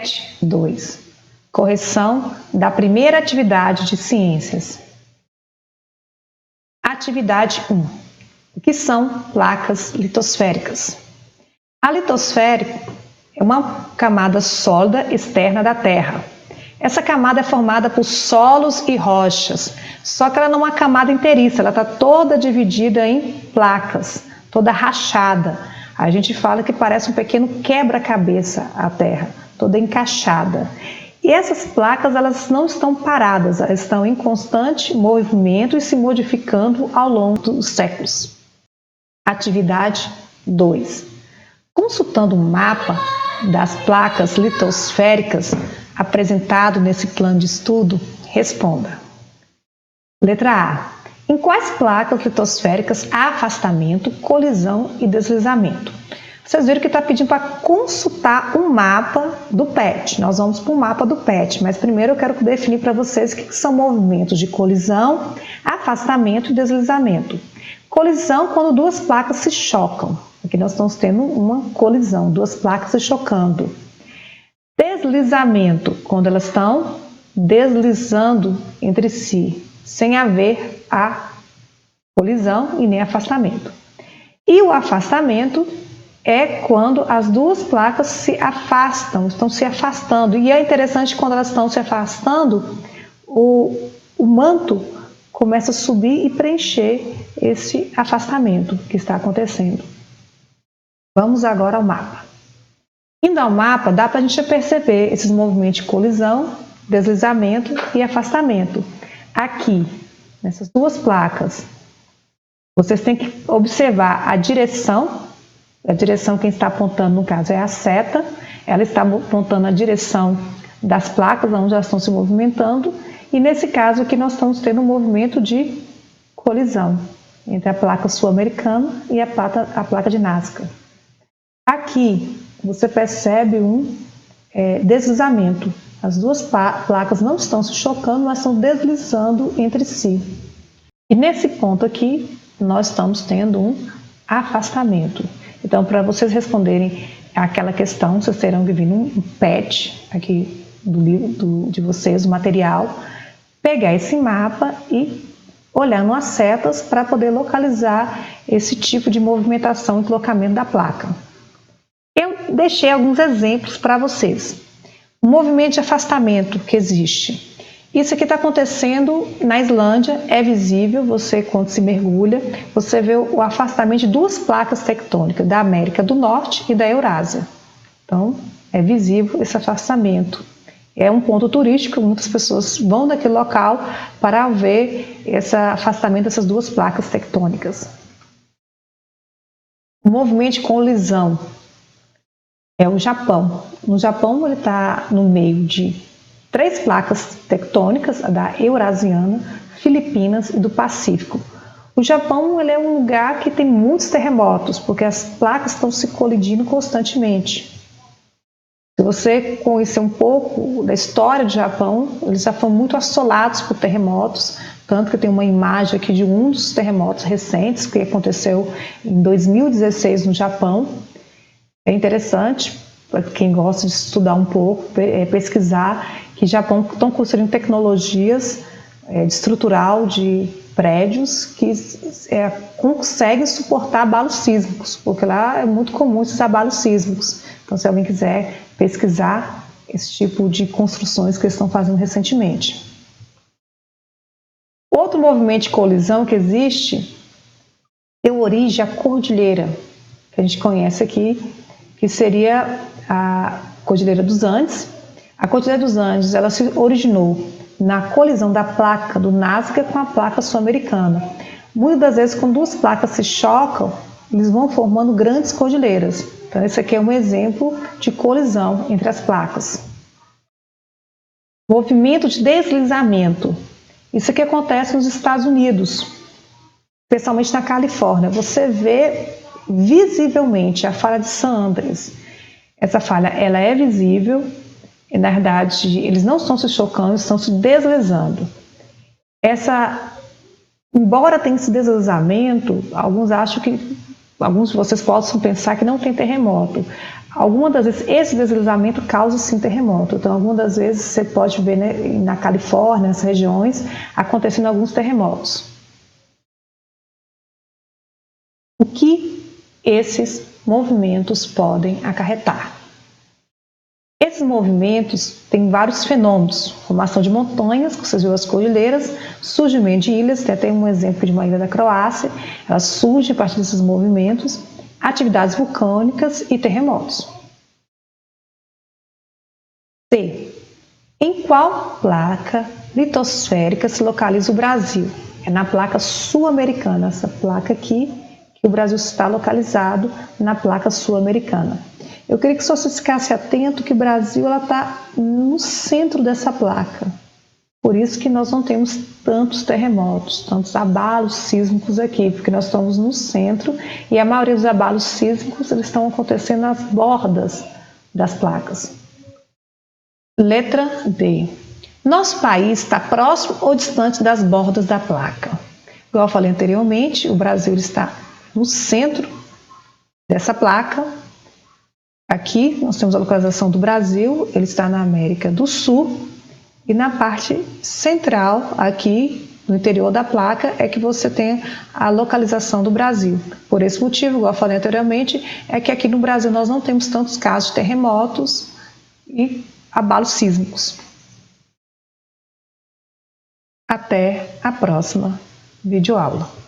PET 2. Correção da primeira atividade de ciências. Atividade 1. O que são placas litosféricas? A litosfera é uma camada sólida externa da Terra. Essa camada é formada por solos e rochas, só que ela não é uma camada inteiriça, ela está toda dividida em placas, toda rachada. A gente fala que parece um pequeno quebra-cabeça a Terra, toda encaixada. E essas placas, elas não estão paradas, elas estão em constante movimento e se modificando ao longo dos séculos. Atividade 2. Consultando o mapa das placas litosféricas apresentado nesse plano de estudo, responda. Letra A. Em quais placas litosféricas há afastamento, colisão e deslizamento? Vocês viram que está pedindo para consultar o mapa do PET. Nós vamos para o mapa do PET, mas primeiro eu quero definir para vocês o que são movimentos de colisão, afastamento e deslizamento. Colisão quando duas placas se chocam. Aqui nós estamos tendo uma colisão, duas placas se chocando. Deslizamento, quando elas estão deslizando entre si, sem haver a colisão e nem afastamento. E o afastamento é quando as duas placas se afastam, estão se afastando. E é interessante quando elas estão se afastando, o manto começa a subir e preencher esse afastamento que está acontecendo. Vamos agora ao mapa. Indo ao mapa, dá para a gente perceber esses movimentos de colisão, deslizamento e afastamento. Aqui, nessas duas placas, vocês têm que observar a direção quem está apontando, no caso, é a seta, ela está apontando a direção das placas, onde elas estão se movimentando, e nesse caso aqui nós estamos tendo um movimento de colisão entre a placa sul-americana e a placa de Nazca. Aqui você percebe um deslizamento. As duas placas não estão se chocando, mas estão deslizando entre si. E nesse ponto aqui, nós estamos tendo um afastamento. Então, para vocês responderem aquela questão, vocês terão que vir num PET aqui do livro de vocês, o material, pegar esse mapa e olhar nas setas para poder localizar esse tipo de movimentação e deslocamento da placa. Eu deixei alguns exemplos para vocês. O movimento de afastamento que existe. Isso aqui está acontecendo na Islândia, é visível, você quando se mergulha, você vê o afastamento de duas placas tectônicas, da América do Norte e da Eurásia. Então, é visível esse afastamento. É um ponto turístico, muitas pessoas vão daquele local para ver esse afastamento dessas duas placas tectônicas. O movimento de colisão é o Japão. No Japão, ele está no meio de três placas tectônicas, a da Eurasiana, Filipinas e do Pacífico. O Japão ele é um lugar que tem muitos terremotos, porque as placas estão se colidindo constantemente. Se você conhecer um pouco da história do Japão, eles já foram muito assolados por terremotos, tanto que tem uma imagem aqui de um dos terremotos recentes que aconteceu em 2016 no Japão. É interessante, para quem gosta de estudar um pouco, pesquisar, que o Japão estão construindo tecnologias de estrutural de prédios que conseguem suportar abalos sísmicos, porque lá é muito comum esses abalos sísmicos. Então, se alguém quiser pesquisar esse tipo de construções que eles estão fazendo recentemente. Outro movimento de colisão que existe deu origem à cordilheira, que a gente conhece aqui, que seria a Cordilheira dos Andes. A Cordilheira dos Andes ela se originou na colisão da placa do Nazca com a placa sul-americana. Muitas das vezes, quando duas placas se chocam, eles vão formando grandes cordilheiras. Então, esse aqui é um exemplo de colisão entre as placas. Movimento de deslizamento. Isso aqui acontece nos Estados Unidos, especialmente na Califórnia. Você vê visivelmente a falha de San Andreas. Essa falha ela é visível, e, na verdade, eles não estão se chocando, estão se deslizando. Embora tenha esse deslizamento, alguns de vocês possam pensar que não tem terremoto. Algumas das vezes esse deslizamento causa sim terremoto. Então, algumas das vezes você pode ver, né, na Califórnia, nas regiões, acontecendo alguns terremotos. O que esses movimentos podem acarretar? Esses movimentos têm vários fenômenos: formação de montanhas, que vocês viram as cordilheiras, surgimento de ilhas, tem até um exemplo de uma ilha da Croácia, ela surge a partir desses movimentos, atividades vulcânicas e terremotos. C. Em qual placa litosférica se localiza o Brasil? É na placa sul-americana, essa placa aqui, que o Brasil está localizado na placa sul-americana. Eu queria que você ficasse atento que o Brasil está no centro dessa placa. Por isso que nós não temos tantos terremotos, tantos abalos sísmicos aqui, porque nós estamos no centro e a maioria dos abalos sísmicos eles estão acontecendo nas bordas das placas. Letra D. Nosso país está próximo ou distante das bordas da placa? Igual eu falei anteriormente, o Brasil está no centro dessa placa. Aqui nós temos a localização do Brasil, ele está na América do Sul, e na parte central, aqui no interior da placa, é que você tem a localização do Brasil. Por esse motivo, igual eu falei anteriormente, é que aqui no Brasil nós não temos tantos casos de terremotos e abalos sísmicos. Até a próxima videoaula.